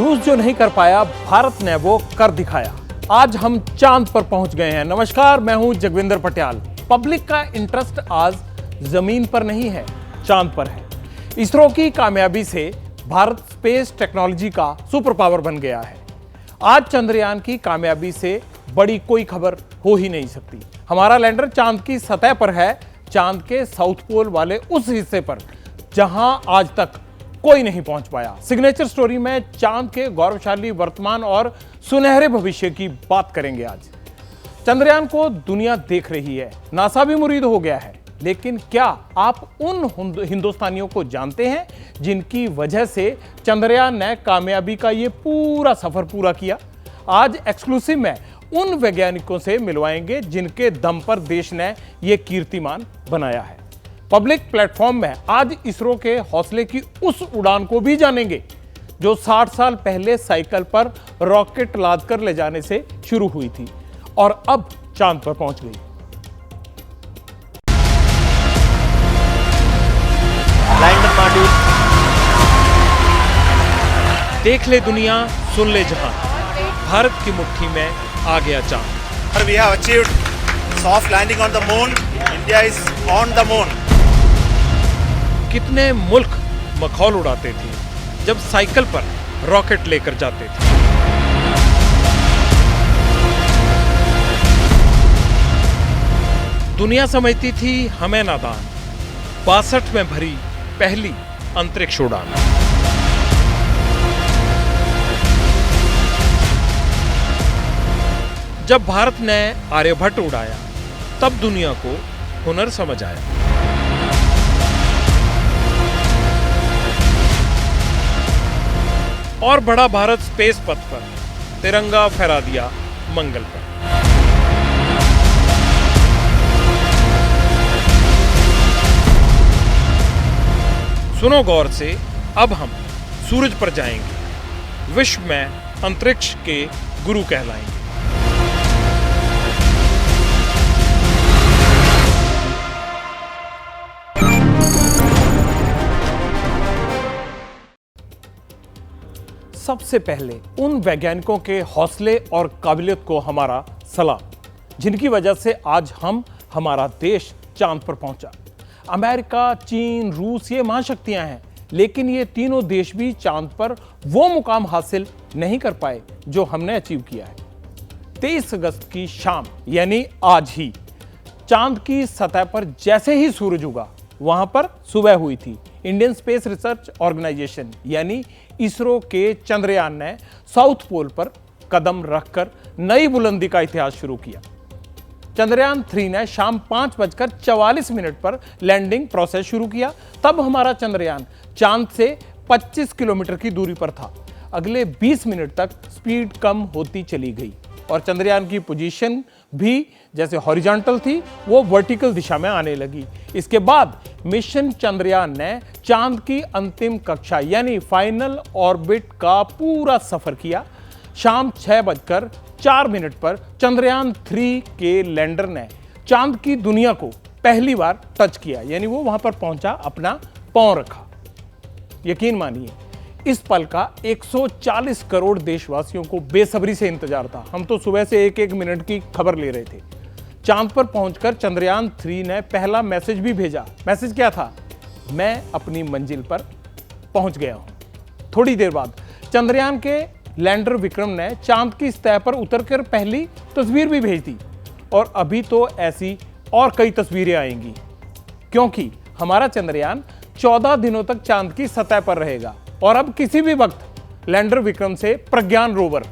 रूस जो नहीं कर पाया, भारत ने वो कर दिखाया। आज हम चांद पर पहुंच गए हैं। नमस्कार, मैं हूं जगविंदर पटियाल। पब्लिक का इंटरेस्ट आज जमीन पर नहीं है, चांद पर है। इसरो की कामयाबी से भारत स्पेस टेक्नोलॉजी का सुपर पावर बन गया है। आज चंद्रयान की कामयाबी से बड़ी कोई खबर हो ही नहीं सकती। हमारा लैंडर चांद की सतह पर है, चांद के साउथ पोल वाले उस हिस्से पर जहां आज तक कोई नहीं पहुंच पाया। सिग्नेचर स्टोरी में चांद के गौरवशाली वर्तमान और सुनहरे भविष्य की बात करेंगे। आज चंद्रयान को दुनिया देख रही है, नासा भी मुरीद हो गया है। लेकिन क्या आप उन हिंदुस्तानियों को जानते हैं जिनकी वजह से चंद्रयान ने कामयाबी का ये पूरा सफर पूरा किया? आज एक्सक्लूसिव में उन वैज्ञानिकों से मिलवाएंगे जिनके दम पर देश ने यह कीर्तिमान बनाया है। पब्लिक प्लेटफॉर्म में आज इसरो के हौसले की उस उड़ान को भी जानेंगे जो 60 साल पहले साइकिल पर रॉकेट लादकर ले जाने से शुरू हुई थी और अब चांद पर पहुंच गई। Lander module. देख ले दुनिया, सुन ले जहां, भारत की मुट्ठी में आ गया चांद। We have achieved soft landing on the moon. India is on the moon. कितने मुल्क मखौल उड़ाते थे जब साइकिल पर रॉकेट लेकर जाते थे। दुनिया समझती थी हमें नादान, 62 में भरी पहली अंतरिक्ष उड़ान। जब भारत ने आर्यभट्ट उड़ाया तब दुनिया को हुनर समझ आया। और बड़ा भारत स्पेस पथ पर तिरंगा फहरा दिया मंगल पर। सुनो गौर से, अब हम सूरज पर जाएंगे, विश्व में अंतरिक्ष के गुरु कहलाएंगे। सबसे पहले उन वैज्ञानिकों के हौसले और काबिलियत को हमारा सलाम, जिनकी वजह से आज हमारा देश चांद पर पहुंचा। अमेरिका, चीन, रूस ये महाशक्तियां हैं, लेकिन ये तीनों देश भी चांद पर वो मुकाम हासिल नहीं कर पाए जो हमने अचीव किया है। 23 अगस्त की शाम यानी आज ही चांद की सतह पर जैसे ही सूरज उगा, वहां पर सुबह हुई थी। इंडियन स्पेस रिसर्च ऑर्गेनाइजेशन यानी इसरो के चंद्रयान ने साउथ पोल पर कदम रखकर नई बुलंदी का इतिहास शुरू किया। चंद्रयान 3 ने शाम 5:44 पर लैंडिंग प्रोसेस शुरू किया। तब हमारा चंद्रयान चांद से 25 किलोमीटर की दूरी पर था। अगले 20 मिनट तक स्पीड कम होती चली गई और चंद्रयान की पोजीशन भी जैसे हॉरिजॉन्टल थी वो वर्टिकल दिशा में आने लगी। इसके बाद मिशन चंद्रयान ने चांद की अंतिम कक्षा यानी फाइनल ऑर्बिट का पूरा सफर किया। शाम 6:04 पर चंद्रयान 3 के लैंडर ने चांद की दुनिया को पहली बार टच किया, यानी वो वहां पर पहुंचा, अपना पांव रखा। यकीन मानिए, इस पल का 140 करोड़ देशवासियों को बेसब्री से इंतजार था। हम तो सुबह से एक एक मिनट की खबर ले रहे थे। चांद पर पहुंचकर चंद्रयान 3 ने पहला मैसेज भी भेजा। मैसेज क्या था? मैं अपनी मंजिल पर पहुंच गया हूं। थोड़ी देर बाद चंद्रयान के लैंडर विक्रम ने चांद की सतह पर उतरकर पहली तस्वीर भी भेज दी और अभी तो ऐसी और कई तस्वीरें आएंगी, क्योंकि हमारा चंद्रयान 14 दिनों तक चांद की सतह पर रहेगा और अब किसी भी वक्त लैंडर विक्रम से प्रज्ञान रोवर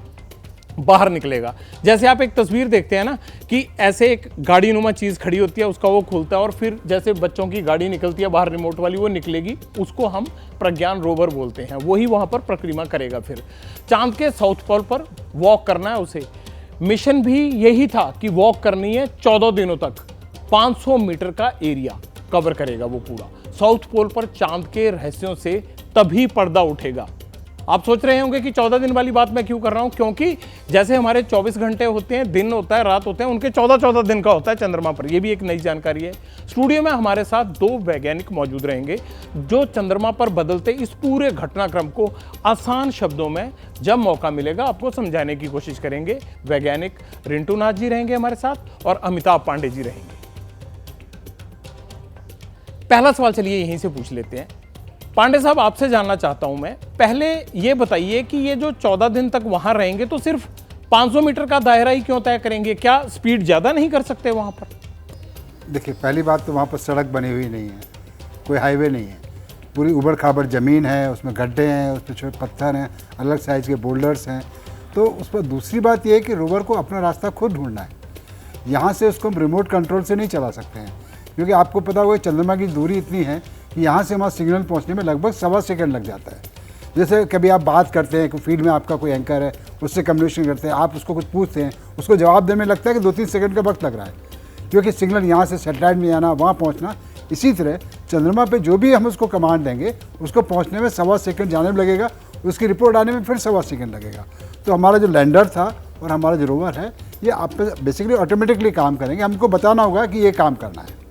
बाहर निकलेगा। जैसे आप एक तस्वीर देखते हैं ना कि ऐसे एक गाड़ी नुमा चीज खड़ी होती है, उसका वो खुलता है और फिर जैसे बच्चों की गाड़ी निकलती है बाहर रिमोट वाली, वो निकलेगी, उसको हम प्रज्ञान रोवर बोलते हैं। वही वहां पर परिक्रमा करेगा। फिर चांद के साउथ पोल पर वॉक करना है उसे। मिशन भी यही था कि वॉक करनी है 14 दिनों तक। 500 मीटर का एरिया कवर करेगा वो पूरा। साउथ पोल पर चांद के रहस्यों से तभी पर्दा उठेगा आप सोच रहे होंगे कि 14 दिन वाली बात मैं क्यों कर रहा हूं, क्योंकि जैसे हमारे 24 घंटे होते हैं, दिन होता है, रात होते हैं, उनके 14-14 दिन का होता है चंद्रमा पर। यह भी एक नई जानकारी है। स्टूडियो में हमारे साथ 2 वैज्ञानिक मौजूद रहेंगे जो चंद्रमा पर बदलते इस पूरे घटनाक्रम को आसान शब्दों में जब मौका मिलेगा आपको समझाने की कोशिश करेंगे। वैज्ञानिक रिंटू नाथ जी रहेंगे हमारे साथ और अमिताभ पांडे जी रहेंगे। पहला सवाल चलिए यहीं से पूछ लेते हैं। पांडे साहब, आपसे जानना चाहता हूं मैं, पहले ये बताइए कि ये जो 14 दिन तक वहां रहेंगे तो सिर्फ 500 मीटर का दायरा ही क्यों तय करेंगे? क्या स्पीड ज्यादा नहीं कर सकते वहां पर? देखिए, पहली बात तो वहाँ पर सड़क बनी हुई नहीं है, कोई हाईवे नहीं है, पूरी उबड़ खाबड़ ज़मीन है, उसमें गड्ढे हैं, उसमें छोटे पत्थर हैं, अलग साइज़ के बोल्डर्स हैं। तो उस पर दूसरी बात यह है कि रोवर को अपना रास्ता खुद ढूंढना है। यहाँ से उसको हम रिमोट कंट्रोल से नहीं चला सकते हैं, क्योंकि आपको पता होगा चंद्रमा की दूरी इतनी है कि यहाँ से वहाँ सिग्नल पहुँचने में लगभग 1.25 सेकंड लग जाता है। जैसे कभी आप बात करते हैं, फील्ड में आपका कोई एंकर है, उससे कम्युनिकेशन करते हैं, आप उसको कुछ पूछते हैं, उसको जवाब देने में लगता है कि 2-3 सेकंड का वक्त लग रहा है, क्योंकि सिग्नल यहाँ से सैटेलाइट में जाना, वहाँ पहुँचना। इसी तरह चंद्रमा पे जो भी हम उसको कमांड देंगे, उसको पहुँचने में 1.25 सेकंड जाने में लगेगा, उसकी रिपोर्ट आने में फिर 1.25 सेकंड लगेगा। तो हमारा जो लैंडर था और हमारा जो रोवर है, ये आप बेसिकली ऑटोमेटिकली काम करेंगे, हमको बताना होगा कि ये काम करना है।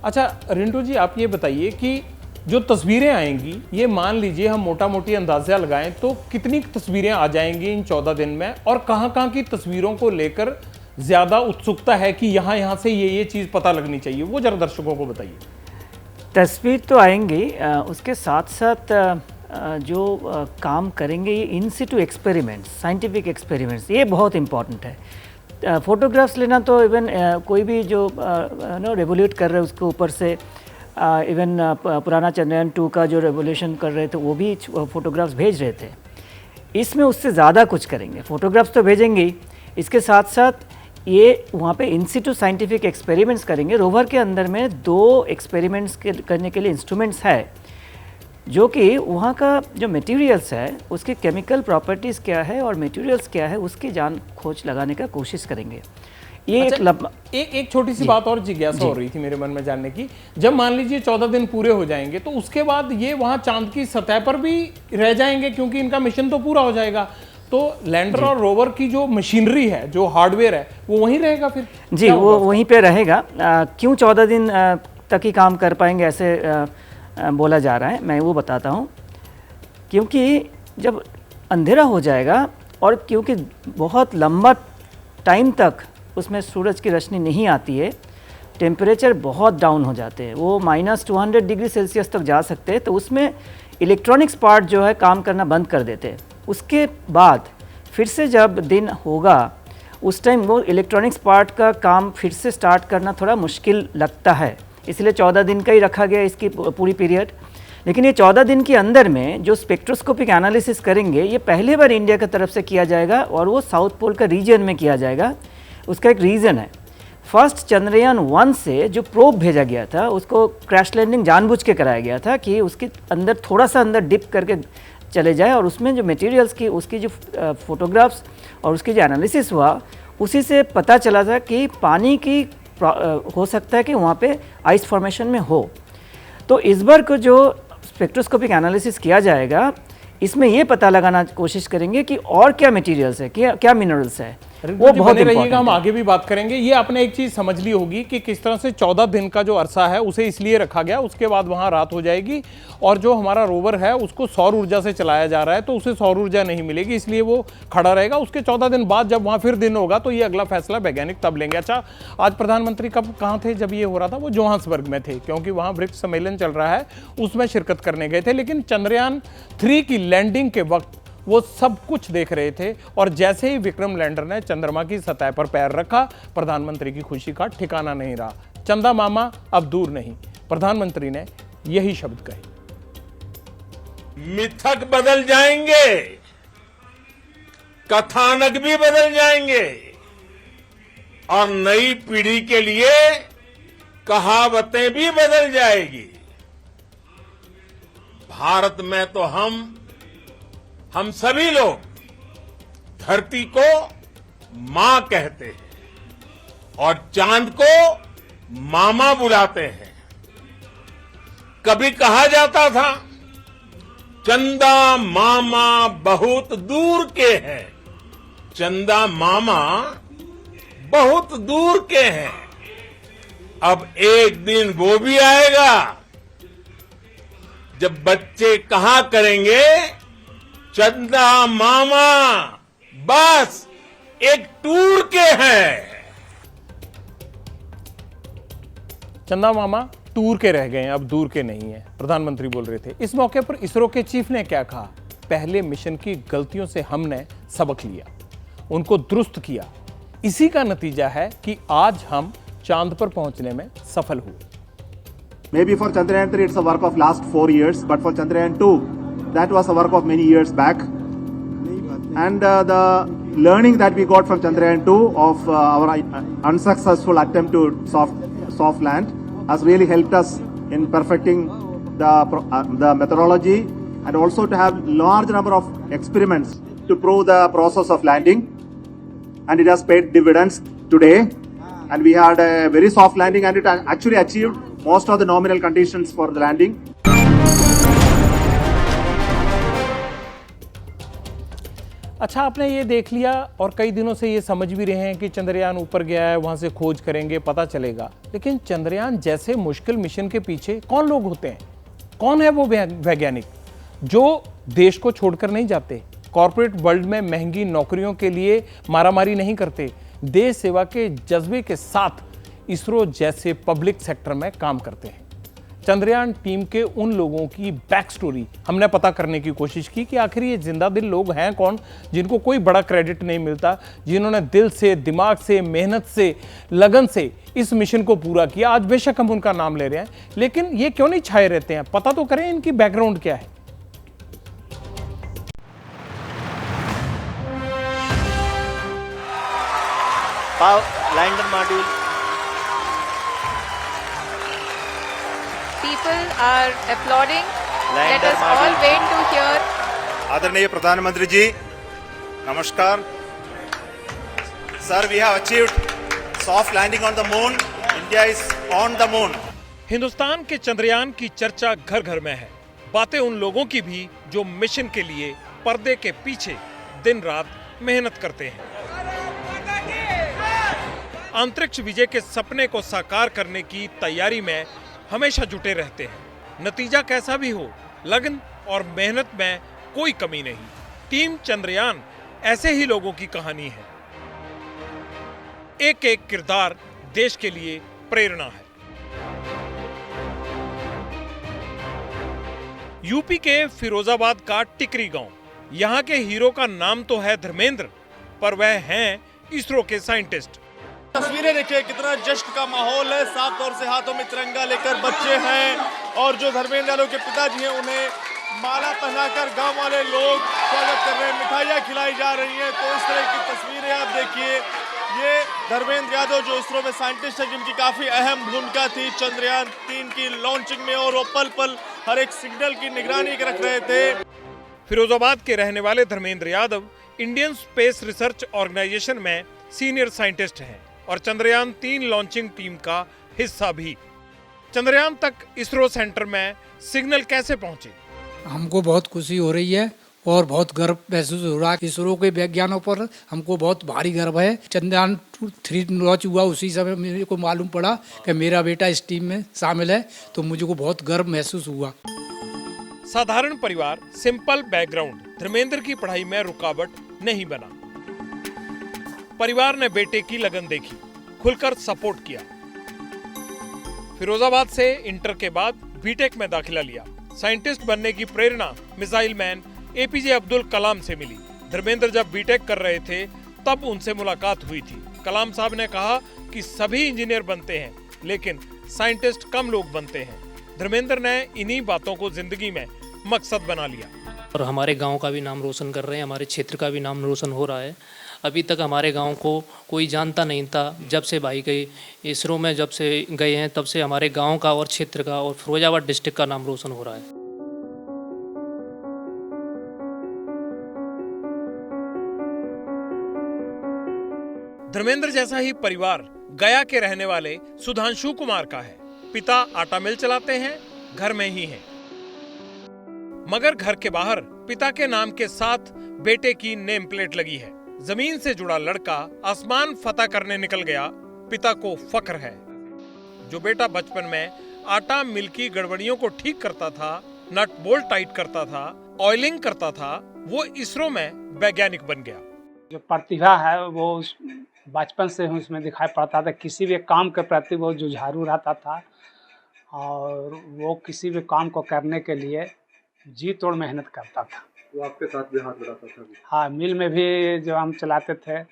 अच्छा रिंटू जी, आप ये बताइए कि जो तस्वीरें आएंगी, ये मान लीजिए हम मोटा मोटी अंदाजा लगाएं तो कितनी तस्वीरें आ जाएंगी इन 14 दिन में, और कहाँ की तस्वीरों को लेकर ज्यादा उत्सुकता है कि यहाँ से ये चीज पता लगनी चाहिए, वो जरा दर्शकों को बताइए। तस्वीर तो आएंगी, उसके साथ साथ जो काम करेंगे ये इन सिटू एक्सपेरिमेंट्स, साइंटिफिक एक्सपेरिमेंट्स, ये बहुत इंपॉर्टेंट है। फोटोग्राफ्स लेना तो इवन कोई भी जो रेवोल्यूट कर रहे हैं उसके ऊपर से, इवन पुराना चंद्रयान 2 का जो रेवोल्यूशन कर रहे थे वो भी फोटोग्राफ्स भेज रहे थे। इसमें उससे ज़्यादा कुछ करेंगे, फोटोग्राफ्स तो भेजेंगे ही, इसके साथ साथ ये वहाँ पे इन सिटू साइंटिफिक एक्सपेरिमेंट्स करेंगे। रोवर के अंदर में 2 एक्सपेरिमेंट्स करने के लिए इंस्ट्रूमेंट्स है, जो कि वहाँ का जो मटेरियल्स है उसकी केमिकल प्रॉपर्टीज़ क्या है और मटेरियल्स क्या है उसकी जान खोज लगाने का कोशिश करेंगे। ये अच्छा, एक छोटी सी बात और जिज्ञासा हो रही थी मेरे मन में जानने की, जब मान लीजिए 14 दिन पूरे हो जाएंगे तो उसके बाद ये वहाँ चांद की सतह पर भी रह जाएंगे, क्योंकि इनका मिशन तो पूरा हो जाएगा, तो लैंडर और रोवर की जो मशीनरी है, जो हार्डवेयर है, वो वहीं रहेगा फिर? जी, वो वहीं पे रहेगा। क्यों 14 दिन तक ही काम कर पाएंगे ऐसे बोला जा रहा है, मैं वो बताता हूँ। क्योंकि जब अंधेरा हो जाएगा और क्योंकि बहुत लंबा टाइम तक उसमें सूरज की रोशनी नहीं आती है, टेम्परेचर बहुत डाउन हो जाते हैं, वो -200 डिग्री सेल्सियस तक जा सकते हैं, तो उसमें इलेक्ट्रॉनिक्स पार्ट जो है काम करना बंद कर देते हैं। उसके बाद फिर से जब दिन होगा उस टाइम वो इलेक्ट्रॉनिक्स पार्ट का काम फिर से स्टार्ट करना थोड़ा मुश्किल लगता है, इसलिए 14 दिन का ही रखा गया इसकी पूरी पीरियड। लेकिन ये 14 दिन के अंदर में जो स्पेक्ट्रोस्कोपिक एनालिसिस करेंगे, ये पहली बार इंडिया की तरफ से किया जाएगा और वो साउथ पोल का रीजन में किया जाएगा। उसका एक रीज़न है, फर्स्ट चंद्रयान 1 से जो प्रोब भेजा गया था उसको क्रैश लैंडिंग जानबूझ के कराया गया था कि उसके अंदर थोड़ा सा अंदर डिप करके चले जाए, और उसमें जो मटेरियल्स की उसकी जो फोटोग्राफ्स और उसकी जो एनालिसिस हुआ, उसी से पता चला था कि पानी की हो सकता है कि वहाँ पे आइस फॉर्मेशन में हो। तो इस बार को जो स्पेक्ट्रोस्कोपिक एनालिसिस किया जाएगा, इसमें ये पता लगाना कोशिश करेंगे कि और क्या मटेरियल्स है, क्या मिनरल्स है, वो बहुत रहिएगा, हम आगे भी बात करेंगे। ये आपने एक चीज समझ ली होगी कि किस तरह से 14 दिन का जो अरसा है उसे इसलिए रखा गया, उसके बाद वहां रात हो जाएगी, और जो हमारा रोवर है उसको सौर ऊर्जा से चलाया जा रहा है, तो उसे सौर ऊर्जा नहीं मिलेगी, इसलिए वो खड़ा रहेगा। उसके 14 दिन बाद जब वहां फिर दिन होगा तो ये अगला फैसला वैज्ञानिक तब लेंगे। अच्छा, आज प्रधानमंत्री कब कहाँ थे जब ये हो रहा था? वो जोहान्सबर्ग में थे, क्योंकि वहां ब्रिक्स सम्मेलन चल रहा है, उसमें शिरकत करने गए थे। लेकिन चंद्रयान 3 की लैंडिंग के वक्त वो सब कुछ देख रहे थे, और जैसे ही विक्रम लैंडर ने चंद्रमा की सतह पर पैर रखा, प्रधानमंत्री की खुशी का ठिकाना नहीं रहा। चंदा मामा अब दूर नहीं, प्रधानमंत्री ने यही शब्द कहे। मिथक बदल जाएंगे, कथानक भी बदल जाएंगे, और नई पीढ़ी के लिए कहावतें भी बदल जाएगी। भारत में तो हम सभी लोग धरती को मां कहते हैं और चांद को मामा बुलाते हैं। कभी कहा जाता था चंदा मामा बहुत दूर के हैं। चंदा मामा बहुत दूर के हैं। अब एक दिन वो भी आएगा जब बच्चे कहा करेंगे, चंदा मामा बस एक टूर के हैं। चंदा मामा टूर के रह गए, अब दूर के नहीं है, प्रधानमंत्री बोल रहे थे। इस मौके पर इसरो के चीफ ने क्या कहा? पहले मिशन की गलतियों से हमने सबक लिया, उनको दुरुस्त किया। इसी का नतीजा है कि आज हम चांद पर पहुंचने में सफल हुए। Maybe for Chandrayaan 3 it's a work of last 4 years, but for Chandrayaan 2 that was a work of many years back. And the learning that we got from Chandrayaan 2 of our unsuccessful attempt to soft land has really helped us in perfecting the methodology and also to have large number of experiments to prove the process of landing. And it has paid dividends today. And we had a very soft landing, and it actually achieved most of the nominal conditions for the landing. अच्छा, आपने ये देख लिया और कई दिनों से ये समझ भी रहे हैं कि चंद्रयान ऊपर गया है, वहां से खोज करेंगे, पता चलेगा। लेकिन चंद्रयान जैसे मुश्किल मिशन के पीछे कौन लोग होते हैं? कौन है वो वैज्ञानिक जो देश को छोड़कर नहीं जाते, कॉर्पोरेट वर्ल्ड में महंगी नौकरियों के लिए मारामारी नहीं करते, देश सेवा के जज्बे के साथ इसरो जैसे पब्लिक सेक्टर में काम करते हैं? चंद्रयान टीम के उन लोगों की बैक स्टोरी हमने पता करने की कोशिश की कि आखिर ये जिंदा दिल लोग हैं कौन, जिनको कोई बड़ा क्रेडिट नहीं मिलता, जिन्होंने दिल से, दिमाग से, मेहनत से, लगन से इस मिशन को पूरा किया। आज बेशक हम उनका नाम ले रहे हैं, लेकिन ये क्यों नहीं छाए रहते हैं? पता तो करें इनकी बैकग्राउंड क्या है। Lander module. People are applauding. Let Lander us all module. wait to hear. आदरणीय प्रधानमंत्री जी, नमस्कार। Sir, we have achieved soft landing on the moon. India is on the moon. Hindustan के चंद्रयान की चर्चा घर घर में है। बातें उन लोगों की भी जो मिशन के लिए पर्दे के पीछे दिन रात मेहनत करते हैं, अंतरिक्ष विजय के सपने को साकार करने की तैयारी में हमेशा जुटे रहते हैं। नतीजा कैसा भी हो, लगन और मेहनत में कोई कमी नहीं। टीम चंद्रयान ऐसे ही लोगों की कहानी है। एक एक किरदार देश के लिए प्रेरणा है। यूपी के फिरोजाबाद का टिकरी गांव, यहाँ के हीरो का नाम तो है धर्मेंद्र, पर वह हैं इसरो के साइंटिस्ट। तस्वीरें देखिए, कितना जश्न का माहौल है। साफ तौर से हाथों में तिरंगा लेकर बच्चे हैं और जो धर्मेंद्र यादव के पिताजी हैं उन्हें माला पहनाकर गांव वाले लोग स्वागत कर रहे हैं, मिठाइयाँ खिलाई जा रही हैं। तो इस तरह की तस्वीरें आप देखिए। ये धर्मेंद्र यादव जो इसरो में साइंटिस्ट है, जिनकी काफ़ी अहम भूमिका थी चंद्रयान 3 की लॉन्चिंग में, और वो पल पल हर एक सिग्नल की निगरानी रख रहे थे। फिरोजाबाद के रहने वाले Dharmendra Yadav Indian space research organisation में सीनियर साइंटिस्ट हैं और चंद्रयान 3 लॉन्चिंग टीम का हिस्सा भी। चंद्रयान तक इसरो सेंटर में सिग्नल कैसे पहुंचे? हमको बहुत खुशी हो रही है और बहुत गर्व महसूस हो रहा है। इसरो के वैज्ञानिकों पर हमको बहुत भारी गर्व है। चंद्रयान 3 लॉन्च हुआ उसी समय मेरे को मालूम पड़ा कि मेरा बेटा इस टीम में शामिल है, तो मुझे को बहुत गर्व महसूस हुआ। साधारण परिवार, सिंपल बैकग्राउंड धर्मेंद्र की पढ़ाई में रुकावट नहीं बना। परिवार ने बेटे की लगन देखी, खुलकर सपोर्ट किया। फिरोजाबाद से इंटर के बाद बीटेक में दाखिला लिया। साइंटिस्ट बनने की प्रेरणा missile man APJ Abdul Kalam से मिली। धर्मेंद्र जब बीटेक कर रहे थे तब उनसे मुलाकात हुई थी। कलाम साहब ने कहा कि सभी इंजीनियर बनते हैं लेकिन साइंटिस्ट कम लोग बनते हैं। धर्मेंद्र ने इन्हीं बातों को जिंदगी में मकसद बना लिया और हमारे गांव का भी नाम रोशन कर रहे हैं, हमारे क्षेत्र का भी नाम रोशन हो रहा है। अभी तक हमारे गांव को कोई जानता नहीं था। जब से भाई गए इसरो में, जब से गए हैं, तब से हमारे गांव का और क्षेत्र का और फिरोजाबाद डिस्ट्रिक्ट का नाम रोशन हो रहा है। धर्मेंद्र जैसा ही परिवार गया के रहने वाले सुधांशु कुमार का है। पिता आटा मिल चलाते हैं, घर में ही हैं। मगर घर के बाहर पिता के नाम के साथ बेटे की नेम प्लेट लगी है। जमीन से जुड़ा लड़का आसमान फतह करने निकल गया, पिता को फख्र है। जो बेटा बचपन में आटा मिल की गड़बड़ियों को ठीक करता था, नट बोल्ट टाइट करता था, ऑयलिंग करता था, वो इसरो में वैज्ञानिक बन गया। जो प्रतिभा है वो बचपन से ही उसमें दिखाई पड़ता था। किसी भी काम के प्रति वो जुझारू रहता था और वो किसी भी काम को करने के लिए जी तोड़ मेहनत करता था। वो आपके साथ भी हाथ बढ़ाता था? हाँ, मिल में भी जो हम चलाते थे,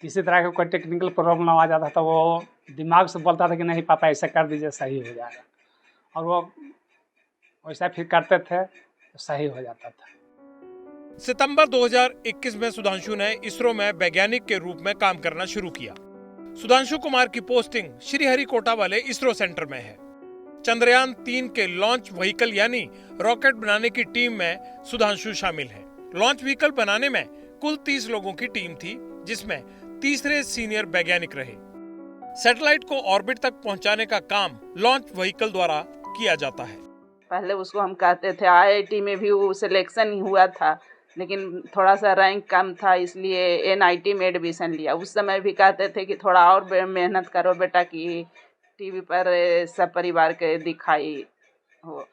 किसी तरह का कोई टेक्निकल प्रॉब्लम आ जाता था, वो दिमाग से बोलता था कि नहीं पापा ऐसा कर दीजिए, सही हो जाएगा, और वो वैसा फिर करते थे तो सही हो जाता था। सितंबर 2021 में सुधांशु ने इसरो में वैज्ञानिक के रूप में काम करना शुरू किया। सुधांशु कुमार की पोस्टिंग श्रीहरिकोटा वाले इसरो सेंटर में है। चंद्रयान 3 के लॉन्च व्हीकल यानी रॉकेट बनाने की टीम में सुधांशु शामिल है। लॉन्च व्हीकल बनाने में कुल 30 लोगों की टीम थी, जिसमें तीसरे सीनियर वैज्ञानिक रहे। सैटेलाइट को ऑर्बिट तक पहुंचाने का काम लॉन्च व्हीकल द्वारा किया जाता है। पहले उसको हम कहते थे, IIT में भी वो सिलेक्शन ही हुआ था, लेकिन थोड़ा सा रैंक कम था, इसलिए NIT में एडमिशन लिया। उस समय भी कहते थे कि थोड़ा और मेहनत करो बेटा, कि टीवी पर सब परिवार के दिखाई हो।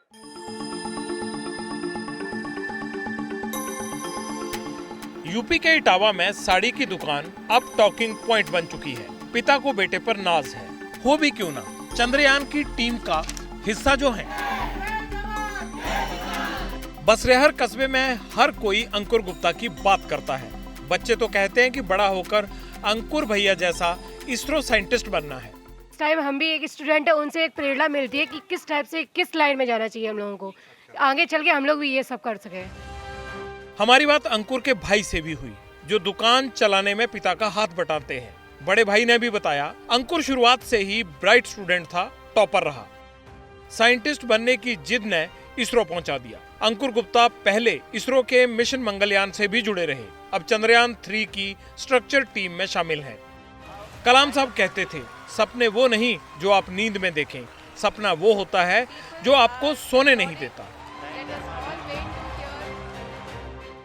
यूपी के इटावा में साड़ी की दुकान अब टॉकिंग पॉइंट बन चुकी है। पिता को बेटे पर नाज है, हो भी क्यों ना चंद्रयान की टीम का हिस्सा जो है। बसरेहर कस्बे में हर कोई अंकुर गुप्ता की बात करता है। बच्चे तो कहते हैं कि बड़ा होकर अंकुर भैया जैसा इसरो साइंटिस्ट बनना है। इस टाइम हम भी एक स्टूडेंट है, उनसे एक प्रेरणा मिलती है कि किस टाइप से किस लाइन में जाना चाहिए हम लोगों को, आगे चल के हम लोग भी ये सब कर सके। हमारी बात अंकुर के भाई से भी हुई, जो दुकान चलाने में पिता का हाथ बटाते हैं। बड़े भाई ने भी बताया, अंकुर शुरुआत से ही ब्राइट स्टूडेंट था, टॉपर रहा। साइंटिस्ट बनने की जिद ने इसरो पहुंचा दिया। अंकुर गुप्ता पहले इसरो के मिशन मंगलयान से भी जुड़े रहे, अब चंद्रयान 3 की स्ट्रक्चर टीम में शामिल हैं। कलाम साहब कहते थे, सपने वो नहीं जो आप नींद में देखें, सपना वो होता है जो आपको सोने नहीं देता।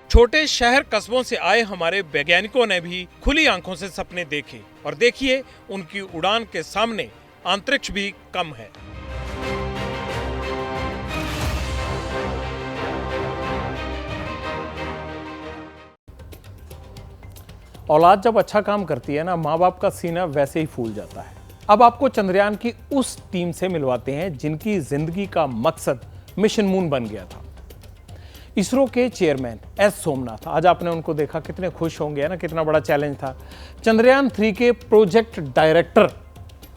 छोटे शहर कस्बों से आए हमारे वैज्ञानिकों ने भी खुली आंखों से सपने देखे, और देखिए उनकी उड़ान के सामने अंतरिक्ष भी कम है। औलाद जब अच्छा काम करती है ना, माँ बाप का सीना वैसे ही फूल जाता है। अब आपको चंद्रयान की उस टीम से मिलवाते हैं जिनकी जिंदगी का मकसद मिशन मून बन गया था। इसरो के चेयरमैन एस सोमनाथ, आज आपने उनको देखा, कितने खुश होंगे ना, कितना बड़ा चैलेंज था। चंद्रयान 3 के प्रोजेक्ट डायरेक्टर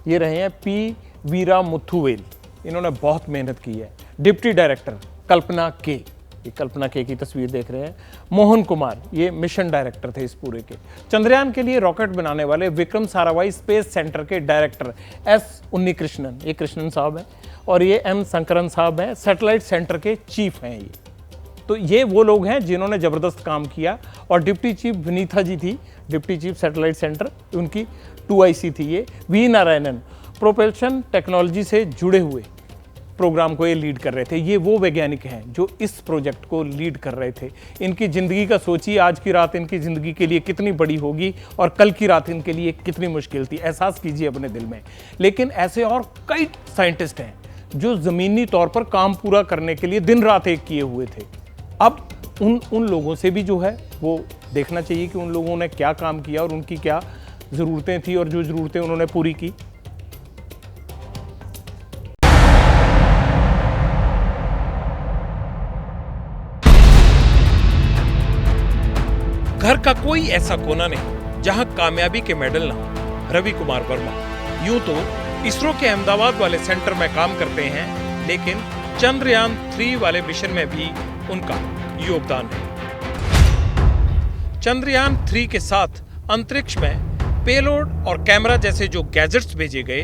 ये रहे हैं पी वीरा मुथुवेल, इन्होंने बहुत मेहनत की है। डिप्टी डायरेक्टर कल्पना के, ये कल्पना के की तस्वीर देख रहे हैं। मोहन कुमार, ये मिशन डायरेक्टर थे इस पूरे के। चंद्रयान के लिए रॉकेट बनाने वाले विक्रम साराभाई स्पेस सेंटर के डायरेक्टर एस उन्नीकृष्णन, ये कृष्णन साहब हैं, और ये एम शंकरन साहब हैं, सैटेलाइट सेंटर के चीफ हैं ये। तो ये वो लोग हैं जिन्होंने ज़बरदस्त काम किया। और डिप्टी चीफ विनीता जी थी, डिप्टी चीफ सैटेलाइट सेंटर, उनकी 2IC थी ये। वी नारायणन प्रोपल्शन टेक्नोलॉजी से जुड़े हुए प्रोग्राम को ये लीड कर रहे थे। ये वो वैज्ञानिक हैं जो इस प्रोजेक्ट को लीड कर रहे थे। इनकी ज़िंदगी का सोचिए, आज की रात इनकी ज़िंदगी के लिए कितनी बड़ी होगी और कल की रात इनके लिए कितनी मुश्किल थी, एहसास कीजिए अपने दिल में। लेकिन ऐसे और कई साइंटिस्ट हैं जो ज़मीनी तौर पर काम पूरा करने के लिए दिन रात एक किए हुए थे। अब उन लोगों से भी जो है वो देखना चाहिए कि उन लोगों ने क्या काम किया और उनकी क्या ज़रूरतें थी और जो ज़रूरतें उन्होंने पूरी की। घर का कोई ऐसा कोना नहीं जहां कामयाबी के मेडल ना हो। रवि कुमार वर्मा यूं तो इसरो के अहमदाबाद वाले सेंटर में काम करते हैं, लेकिन चंद्रयान 3 वाले मिशन में भी उनका योगदान है। चंद्रयान 3 के साथ अंतरिक्ष में पेलोड और कैमरा जैसे जो गैजेट्स भेजे गए,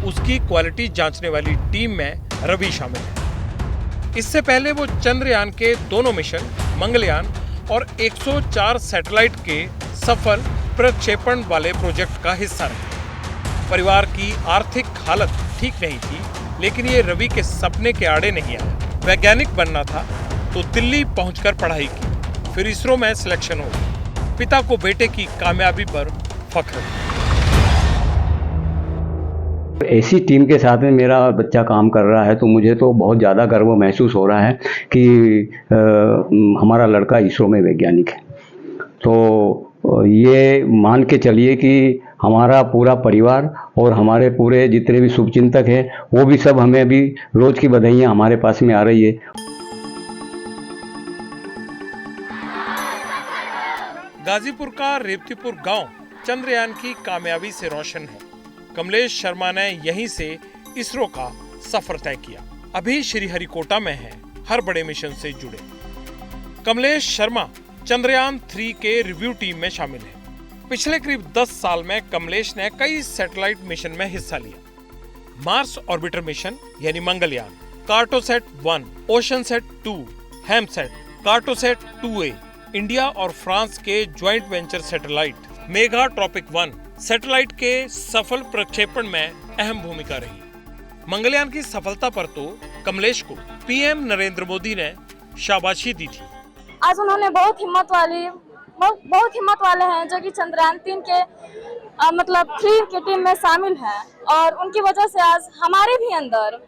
उसकी क्वालिटी जांचने वाली टीम में रवि शामिल है। इससे पहले वो चंद्रयान के दोनों मिशन मंगलयान और 104 सैटेलाइट के सफल प्रक्षेपण वाले प्रोजेक्ट का हिस्सा रहे। परिवार की आर्थिक हालत ठीक नहीं थी, लेकिन ये रवि के सपने के आड़े नहीं आया। वैज्ञानिक बनना था, तो दिल्ली पहुंचकर पढ़ाई की, फिर इसरो में सिलेक्शन हो। पिता को बेटे की कामयाबी पर फख्र है। ऐसी टीम के साथ में मेरा बच्चा काम कर रहा है तो मुझे तो बहुत ज़्यादा गर्व महसूस हो रहा है कि हमारा लड़का इसरो में वैज्ञानिक है। तो ये मान के चलिए कि हमारा पूरा परिवार और हमारे पूरे जितने भी शुभचिंतक हैं वो भी सब हमें अभी रोज़ की बधाइयाँ हमारे पास में आ रही है। गाजीपुर का रेवतीपुर गांव चंद्रयान की कामयाबी से रोशन है। कमलेश शर्मा ने यहीं से इसरो का सफर तय किया। अभी श्रीहरिकोटा में हैं, हर बड़े मिशन से जुड़े। कमलेश शर्मा चंद्रयान 3 के रिव्यू टीम में शामिल हैं। पिछले करीब 10 साल में कमलेश ने कई सैटेलाइट मिशन में हिस्सा लिया। मार्स ऑर्बिटर मिशन यानी Mangalyaan, Cartosat 1, Oceansat 2, HAMSAT, Cartosat 2A, India और फ्रांस के joint venture satellite Megha Tropiques 1 satellite के सफल प्रक्षेपण में अहम भूमिका रही। मंगलयान की सफलता पर तो कमलेश को पीएम नरेंद्र मोदी ने शाबाशी दी थी। आज उन्होंने बहुत हिम्मत वाले हैं जो कि चंद्रयान 3 के मतलब 3 की टीम में शामिल हैं और उनकी वजह से आज हमारे भी अंदर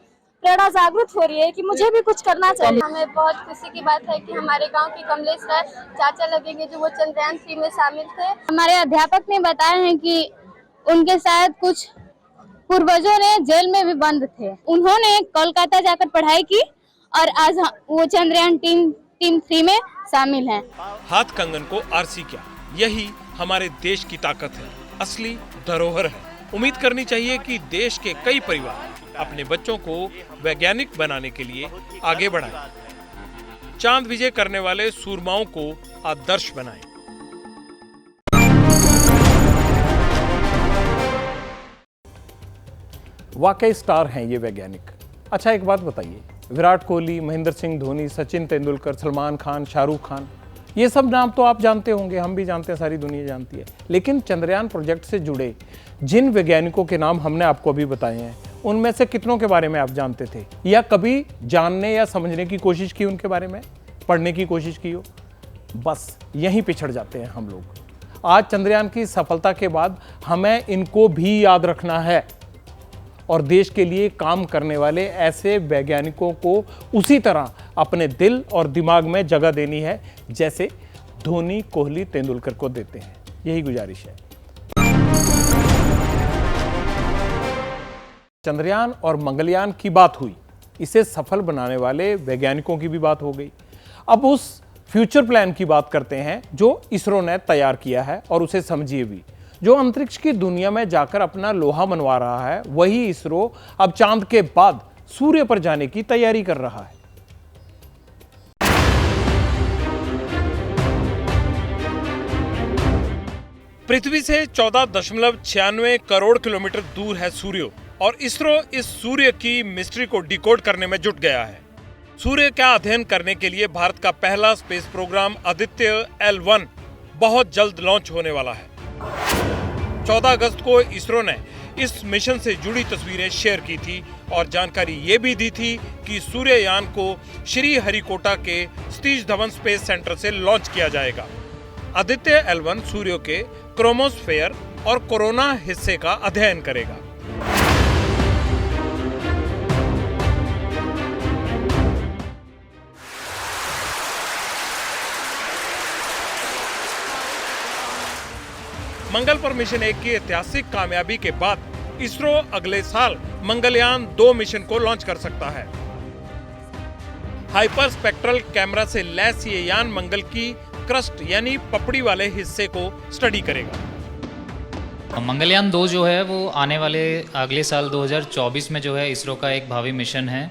प्रेरणा जागृत हो रही है कि मुझे भी कुछ करना चाहिए। हमें बहुत खुशी की बात है कि हमारे गांव के कमलेश सर चाचा लगेंगे जो वो चंद्रयान 3 में शामिल थे। हमारे अध्यापक ने बताया है कि उनके शायद कुछ पूर्वजों ने जेल में भी बंद थे, उन्होंने कोलकाता जाकर पढ़ाई की और आज वो चंद्रयान टीम 3 में शामिल हैं। हाथ कंगन को आरसी क्या, यही हमारे देश की ताकत है, असली धरोहर है। उम्मीद करनी चाहिए कि देश के कई परिवार अपने बच्चों को वैज्ञानिक बनाने के लिए आगे बढ़ाएं, चांद विजय करने वाले सूरमाओं को आदर्श बनाएं। वाकई स्टार हैं ये वैज्ञानिक। अच्छा एक बात बताइए, विराट कोहली, महेंद्र सिंह धोनी, सचिन तेंदुलकर, सलमान खान, शाहरुख खान, ये सब नाम तो आप जानते होंगे, हम भी जानते हैं, सारी दुनिया जानती है। लेकिन चंद्रयान प्रोजेक्ट से जुड़े जिन वैज्ञानिकों के नाम हमने आपको अभी बताए हैं, उनमें से कितनों के बारे में आप जानते थे या कभी जानने या समझने की कोशिश की, उनके बारे में पढ़ने की कोशिश की हो? बस यहीं पिछड़ जाते हैं हम लोग। आज चंद्रयान की सफलता के बाद हमें इनको भी याद रखना है और देश के लिए काम करने वाले ऐसे वैज्ञानिकों को उसी तरह अपने दिल और दिमाग में जगह देनी है जैसे धोनी, कोहली, तेंदुलकर को देते हैं। यही गुजारिश है। चंद्रयान और मंगलयान की बात हुई, इसे सफल बनाने वाले वैज्ञानिकों की भी बात हो गई। अब उस फ्यूचर प्लान की बात करते हैं जो इसरो ने तैयार किया है और उसे समझिए भी। जो अंतरिक्ष की दुनिया में जाकर अपना लोहा मनवा रहा है, वही इसरो अब चांद के बाद सूर्य पर जाने की तैयारी कर रहा है। पृथ्वी से 14.96 करोड़ किलोमीटर दूर है सूर्य और इसरो इस सूर्य की मिस्ट्री को डिकोड करने में जुट गया है। सूर्य का अध्ययन करने के लिए भारत का पहला स्पेस प्रोग्राम आदित्य L1 बहुत जल्द लॉन्च होने वाला है। 14 अगस्त को इसरो ने इस मिशन से जुड़ी तस्वीरें शेयर की थी और जानकारी ये भी दी थी कि सूर्ययान को श्रीहरिकोटा के सतीश धवन स्पेस सेंटर से लॉन्च किया जाएगा। आदित्य L1 सूर्य के क्रोमोस्फेयर और कोरोना हिस्से का अध्ययन करेगा। मंगल पर मिशन 1 की ऐतिहासिक कामयाबी के बाद इसरो अगले साल मंगलयान 2 मिशन को लॉन्च कर सकता है। हाइपर स्पेक्ट्रल कैमरा से लैस ये यान मंगल की क्रस्ट यानी पपड़ी वाले हिस्से को स्टडी करेगा। मंगलयान 2 जो है वो आने वाले अगले साल 2024 में जो है इसरो का एक भावी मिशन है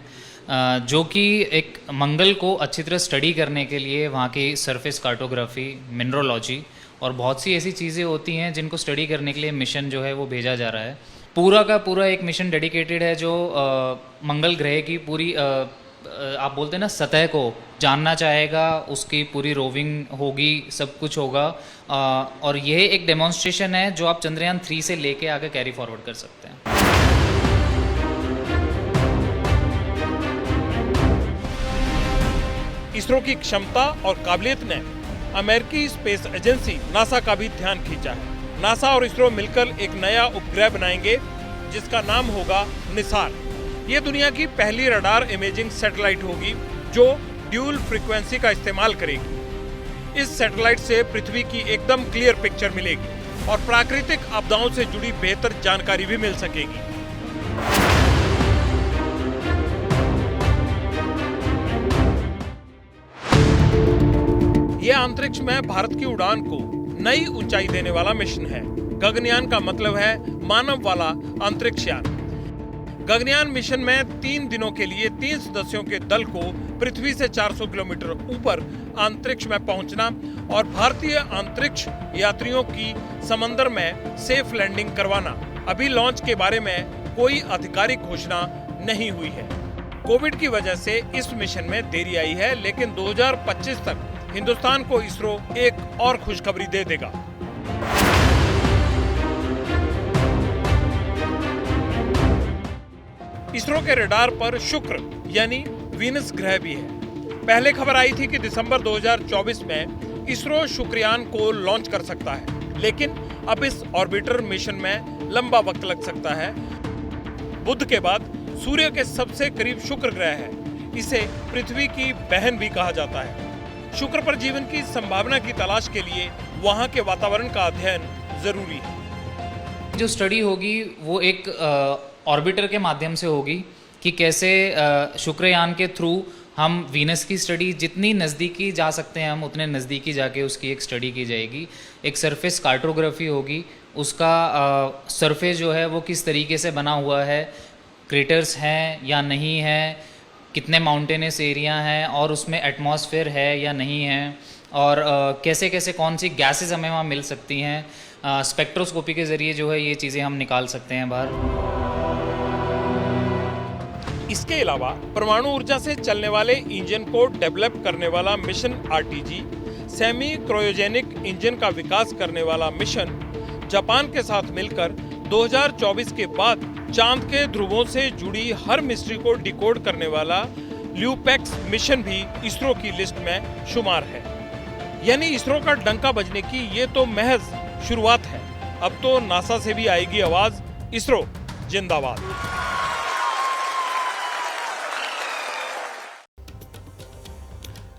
जो कि एक मंगल को अच्छी तरह स्टडी करने के लिए वहाँ की सरफेस कार्टोग्राफी, मिनरोलॉजी और बहुत सी ऐसी चीज़ें होती हैं जिनको स्टडी करने के लिए मिशन जो है वो भेजा जा रहा है। पूरा का पूरा एक मिशन डेडिकेटेड है जो मंगल ग्रह की पूरी आप बोलते हैं ना सतह को जानना चाहेगा, उसकी पूरी रोविंग होगी, सब कुछ होगा और यह एक डेमोन्स्ट्रेशन है जो आप चंद्रयान 3 से लेके आगे कैरी फॉरवर्ड कर सकते हैं। इसरो की क्षमता और काबिलियत ने अमेरिकी स्पेस एजेंसी नासा का भी ध्यान खींचा है। नासा और इसरो मिलकर एक नया उपग्रह बनाएंगे जिसका नाम होगा निसार। ये दुनिया की पहली रडार इमेजिंग सैटेलाइट होगी जो ड्यूल फ्रीक्वेंसी का इस्तेमाल करेगी। इस सैटेलाइट से पृथ्वी की एकदम क्लियर पिक्चर मिलेगी और प्राकृतिक आपदाओं से जुड़ी बेहतर जानकारी भी मिल सकेगी। यह अंतरिक्ष में भारत की उड़ान को नई ऊंचाई देने वाला मिशन है। गगनयान का मतलब है मानव वाला अंतरिक्ष यान। गगनयान मिशन में 3 दिनों के लिए 3 सदस्यों के दल को पृथ्वी से 400 किलोमीटर ऊपर अंतरिक्ष में पहुंचना और भारतीय अंतरिक्ष यात्रियों की समंदर में सेफ लैंडिंग करवाना। अभी लॉन्च के बारे में कोई आधिकारिक घोषणा नहीं हुई है। कोविड की वजह से इस मिशन में देरी आई है, लेकिन 2025 तक हिंदुस्तान को इसरो एक और खुशखबरी दे देगा। इसरो के रडार पर शुक्र यानी वीनस ग्रह भी है। पहले खबर आई थी कि दिसंबर 2024 में इसरो शुक्रयान को लॉन्च कर सकता है, लेकिन अब इस ऑर्बिटर मिशन में लंबा वक्त लग सकता है। बुध के बाद सूर्य के सबसे करीब शुक्र ग्रह है। इसे पृथ्वी की बहन भी कहा जाता है। शुक्र पर जीवन की संभावना की तलाश के लिए वहां के वातावरण का अध्ययन जरूरी है। जो स्टडी होगी वो एक ऑर्बिटर के माध्यम से होगी कि कैसे शुक्रयान के थ्रू हम वीनस की स्टडी जितनी नज़दीकी जा सकते हैं हम उतने नज़दीकी जाके उसकी एक स्टडी की जाएगी। एक सरफेस कार्टोग्राफी होगी, उसका सरफेस जो है वो किस तरीके से बना हुआ है, क्रेटर्स हैं या नहीं है, कितने माउंटेनस एरिया हैं और उसमें एटमॉस्फेयर है या नहीं है, और कैसे कैसे कौन सी गैसेस हमें वहाँ मिल सकती हैं। स्पेक्ट्रोस्कोपी के ज़रिए जो है ये चीज़ें हम निकाल सकते हैं बाहर। इसके अलावा परमाणु ऊर्जा से चलने वाले इंजन को डेवलप करने वाला mission RTG, semi cryogenic engine का विकास करने वाला मिशन, जापान के साथ मिलकर 2024 के बाद चांद के ध्रुवों से जुड़ी हर मिस्ट्री को डिकोड करने वाला ल्यूपेक्स मिशन भी इसरो की लिस्ट में शुमार है। यानी इसरो का डंका बजने की ये तो महज शुरुआत है। अब तो नासा से भी आएगी आवाज, इसरो जिंदाबाद।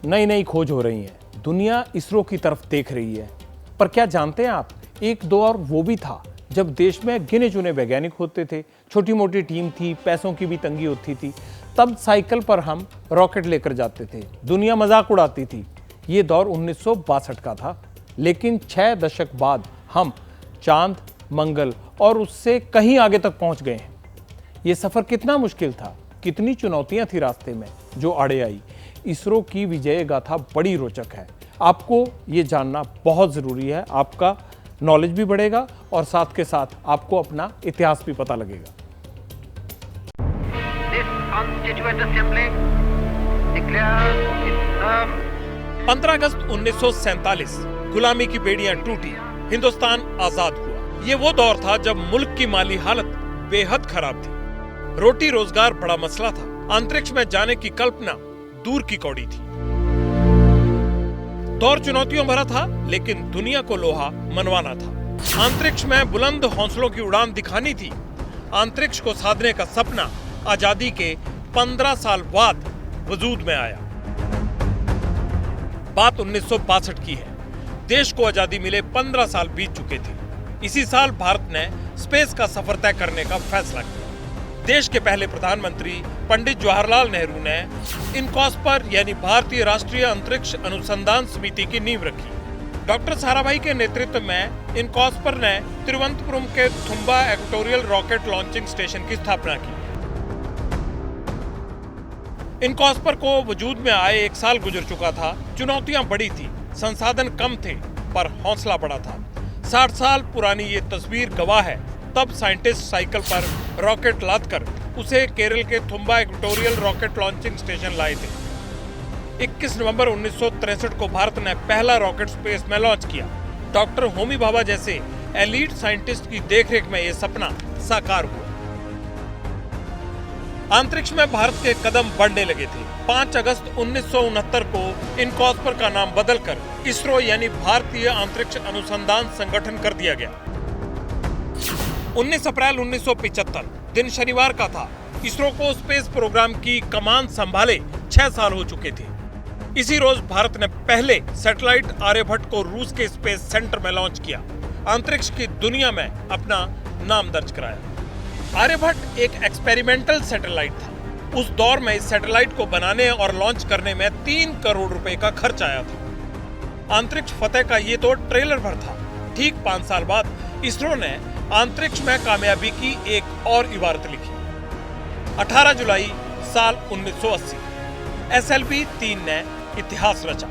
नई नई खोज हो रही है, दुनिया इसरो की तरफ देख रही है। पर क्या जानते हैं आप, एक दौर वो भी था जब देश में गिने चुने वैज्ञानिक होते थे, छोटी मोटी टीम थी, पैसों की भी तंगी होती थी। तब साइकिल पर हम रॉकेट लेकर जाते थे, दुनिया मजाक उड़ाती थी। ये दौर 1962 का था, लेकिन 6 दशक बाद हम चांद, मंगल और उससे कहीं आगे तक पहुंच गए हैं। ये सफर कितना मुश्किल था, कितनी चुनौतियां थी रास्ते में जो आड़े आई। इसरो की विजय गाथा बड़ी रोचक है, आपको ये जानना बहुत जरूरी है। आपका नॉलेज भी बढ़ेगा और साथ के साथ आपको अपना इतिहास भी पता लगेगा। 15 अगस्त 1947 गुलामी की बेड़ियां टूटी, हिंदुस्तान आजाद हुआ। ये वो दौर था जब मुल्क की माली हालत बेहद खराब थी, रोटी रोजगार बड़ा मसला था, अंतरिक्ष में जाने की कल्पना दूर की कौड़ी थी। दौर चुनौतियों भरा था, लेकिन दुनिया को लोहा मनवाना था। अंतरिक्ष में बुलंद हौसलों की उड़ान दिखानी थी। अंतरिक्ष को साधने का सपना आजादी के 15 साल बाद वजूद में आया। बात 1962 की है। देश को आजादी मिले 15 साल बीत चुके थे। इसी साल भारत ने स्पेस का सफर तय करने का फैसला किया। देश के पहले प्रधानमंत्री पंडित जवाहरलाल नेहरू ने इनकॉस्पर यानी भारतीय राष्ट्रीय अंतरिक्ष अनुसंधान समिति की नींव रखी। डॉक्टर साराभाई के नेतृत्व में इनकॉस्पर ने तिरुवनंतपुरम के Thumba equatorial rocket launching station की स्थापना की। इनकॉस्पर को वजूद में आए 1 साल गुजर चुका था। चुनौतियां बड़ी थी, संसाधन कम थे, पर हौसला बड़ा था। 60 साल पुरानी ये तस्वीर गवाह है। तब साइंटिस्ट साइकिल पर रॉकेट लादकर उसे केरल के Thumba equatorial rocket launching station लाए थे। 21 नवंबर 1963 को भारत ने पहला रॉकेट स्पेस में लॉन्च किया। डॉक्टर होमी भाभा जैसे एलीट साइंटिस्ट की देखरेख में यह सपना साकार हुआ। अंतरिक्ष में भारत के कदम बढ़ने लगे थे। 5 अगस्त 1969 को इनकॉस्पर का नाम बदलकर इसरो यानी भारतीय अंतरिक्ष अनुसंधान संगठन कर दिया गया। 19 अप्रैल 1975 दिन शनिवार का था। इसरो को स्पेस प्रोग्राम की कमान संभाले 6 साल हो चुके थे। इसी रोज भारत ने पहले सैटेलाइट आर्यभट्ट को रूस के स्पेस सेंटर में लॉन्च किया, अंतरिक्ष की दुनिया में अपना नाम दर्ज कराया। आर्यभट्ट एक एक्सपेरिमेंटल सैटेलाइट था। उस दौर में इस सैटेलाइट को बनाने और लॉन्च करने में 3 करोड़ रुपए का खर्च आया था। अंतरिक्ष फतेह का ये तो ट्रेलर भर था। ठीक 5 साल बाद इसरो ने अंतरिक्ष में कामयाबी की एक और इबारत लिखी। 18 जुलाई साल 1980 SLV-3 ने इतिहास रचा।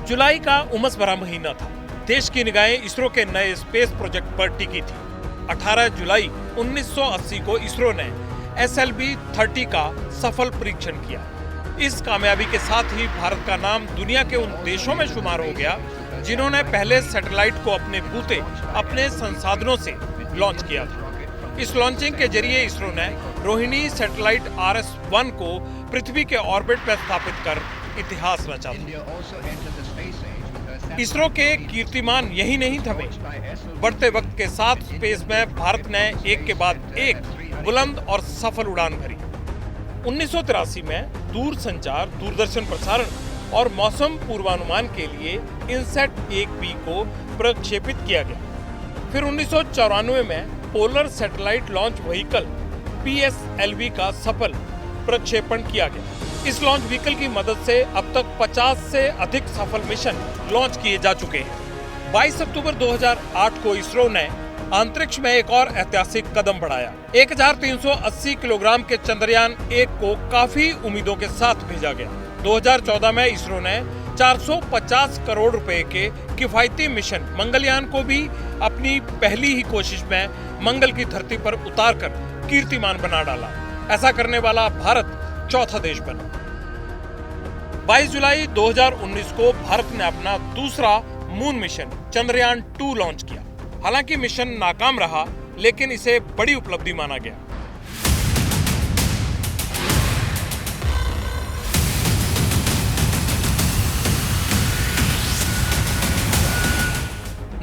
जुलाई का उमस भरा महीना था। देश की निगाहें इसरो के नए स्पेस प्रोजेक्ट पर टिकी थी। 18 जुलाई 1980 को इसरो ने SLV-30 का सफल परीक्षण किया। इस कामयाबी के साथ ही भारत का नाम दुनिया के उन देशों में शुमार हो गया जिन्होंने पहले सैटेलाइट को अपने बूते, अपने संसाधनों से लॉन्च किया था। इस लॉन्चिंग के जरिए इसरो ने रोहिणी सैटेलाइट RS-1 को पृथ्वी के ऑर्बिट में स्थापित कर इतिहास रचा था। इसरो के कीर्तिमान यही नहीं थमे। बढ़ते वक्त के साथ स्पेस में भारत ने एक के बाद एक बुलंद और सफल उड़ान भरी। 1983 में दूरसंचार, दूरदर्शन प्रसारण और मौसम पूर्वानुमान के लिए इनसैट 1B को प्रक्षेपित किया गया। फिर 1994 में polar satellite launch vehicle PSLV का सफल प्रक्षेपण किया गया। इस लॉन्च व्हीकल की मदद से अब तक 50 से अधिक सफल मिशन लॉन्च किए जा चुके हैं। 22 अक्टूबर 2008 को इसरो ने अंतरिक्ष में एक और ऐतिहासिक कदम बढ़ाया। 1380 किलोग्राम के चंद्रयान 1 को काफी उम्मीदों के साथ भेजा गया। 2014 में इसरो ने 450 करोड़ रुपए के किफायती मिशन मंगलयान को भी अपनी पहली ही कोशिश में मंगल की धरती पर उतारकर कीर्तिमान बना डाला। ऐसा करने वाला भारत चौथा देश बना। 22 जुलाई 2019 को भारत ने अपना दूसरा मून मिशन चंद्रयान 2 लॉन्च किया। हालांकि मिशन नाकाम रहा, लेकिन इसे बड़ी उपलब्धि माना गया।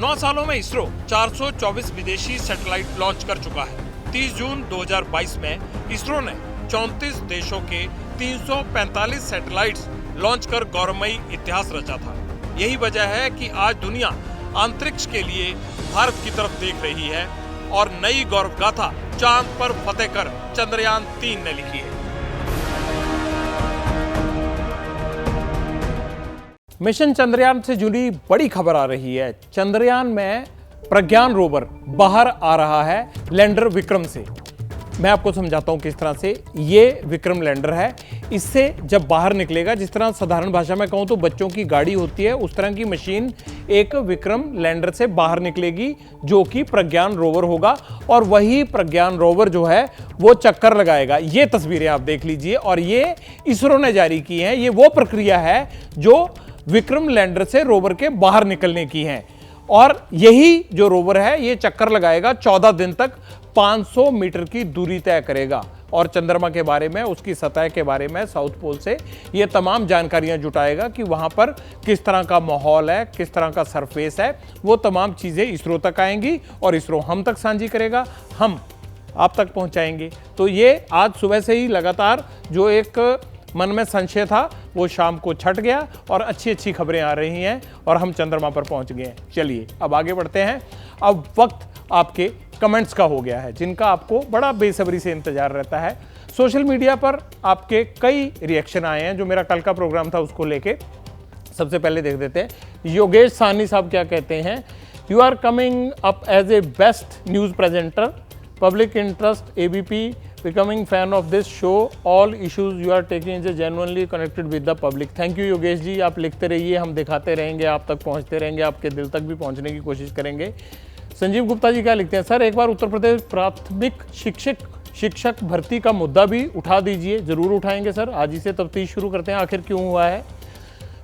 नौ सालों में इसरो 424 विदेशी सैटेलाइट लॉन्च कर चुका है। 30 जून 2022 में इसरो ने 34 देशों के 345 सैटेलाइट्स लॉन्च कर गौरवमयी इतिहास रचा था। यही वजह है कि आज दुनिया अंतरिक्ष के लिए भारत की तरफ देख रही है और नई गौरव गाथा चांद पर फतेह कर चंद्रयान 3 ने लिखी है। मिशन चंद्रयान से जुड़ी बड़ी खबर आ रही है। चंद्रयान में प्रज्ञान रोवर बाहर आ रहा है लैंडर विक्रम से। मैं आपको समझाता हूं किस तरह से। ये विक्रम लैंडर है। इससे जब बाहर निकलेगा, जिस तरह साधारण भाषा में कहूं तो बच्चों की गाड़ी होती है, उस तरह की मशीन एक विक्रम लैंडर से बाहर निकलेगी जो कि प्रज्ञान रोवर होगा। और वही प्रज्ञान रोवर जो है वो चक्कर लगाएगा। ये तस्वीरें आप देख लीजिए और ये इसरो ने जारी की हैं। ये वो प्रक्रिया है जो विक्रम लैंडर से रोवर के बाहर निकलने की है। और यही जो रोवर है ये चक्कर लगाएगा 14 दिन तक, 500 मीटर की दूरी तय करेगा और चंद्रमा के बारे में, उसकी सतह के बारे में, साउथ पोल से ये तमाम जानकारियां जुटाएगा कि वहां पर किस तरह का माहौल है, किस तरह का सरफेस है। वो तमाम चीजें इसरो तक आएंगी और इसरो हम तक साझी करेगा, हम आप तक पहुंचाएंगे। तो ये आज सुबह से ही लगातार जो एक मन में संशय था वो शाम को छट गया और अच्छी अच्छी खबरें आ रही हैं और हम चंद्रमा पर पहुंच गए हैं। चलिए अब आगे बढ़ते हैं। अब वक्त आपके कमेंट्स का हो गया है जिनका आपको बड़ा बेसब्री से इंतजार रहता है। सोशल मीडिया पर आपके कई रिएक्शन आए हैं जो मेरा कल का प्रोग्राम था उसको लेके। सबसे पहले देख देते हैं योगेश साहनी साहब क्या कहते हैं। You are coming up as a best news presenter, public interest, ABP becoming fan of this show, all issues you are taking is genuinely connected with the public। Thank you Yogesh ji, आप लिखते रहिए, हम दिखाते रहेंगे, आप तक पहुंचते रहेंगे, आपके दिल तक भी पहुंचने की कोशिश करेंगे। संजीव गुप्ता जी क्या लिखते हैं, सर एक बार उत्तर प्रदेश प्राथमिक शिक्षक भर्ती का मुद्दा भी उठा दीजिए। जरूर उठाएंगे सर, आज ही से तफ्तीश शुरू करते हैं आखिर क्यों हुआ है।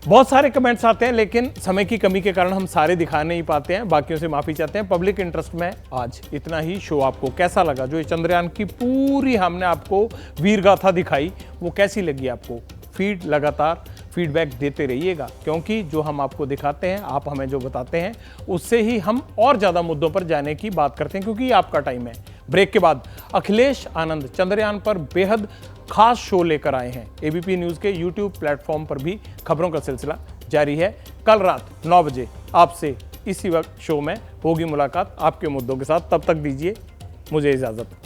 बहुत सारे कमेंट्स आते हैं, लेकिन समय की कमी के कारण हम सारे दिखा नहीं पाते हैं, बाकियों से माफ़ी चाहते हैं। पब्लिक इंटरेस्ट में आज इतना ही। शो आपको कैसा लगा? जो ये चंद्रयान की पूरी हमने आपको वीरगाथा दिखाई, वो कैसी लगी आपको? लगातार फीडबैक देते रहिएगा, क्योंकि जो हम आपको दिखाते हैं, आप हमें जो बताते हैं, उससे ही हम और ज़्यादा मुद्दों पर जाने की बात करते हैं, क्योंकि ये आपका टाइम है। ब्रेक के बाद अखिलेश आनंद चंद्रयान पर बेहद खास शो लेकर आए हैं। एबीपी न्यूज़ के यूट्यूब प्लेटफॉर्म पर भी खबरों का सिलसिला जारी है। कल रात 9 बजे आपसे इसी वक्त शो में होगी मुलाकात आपके मुद्दों के साथ। तब तक दीजिए मुझे इजाज़त।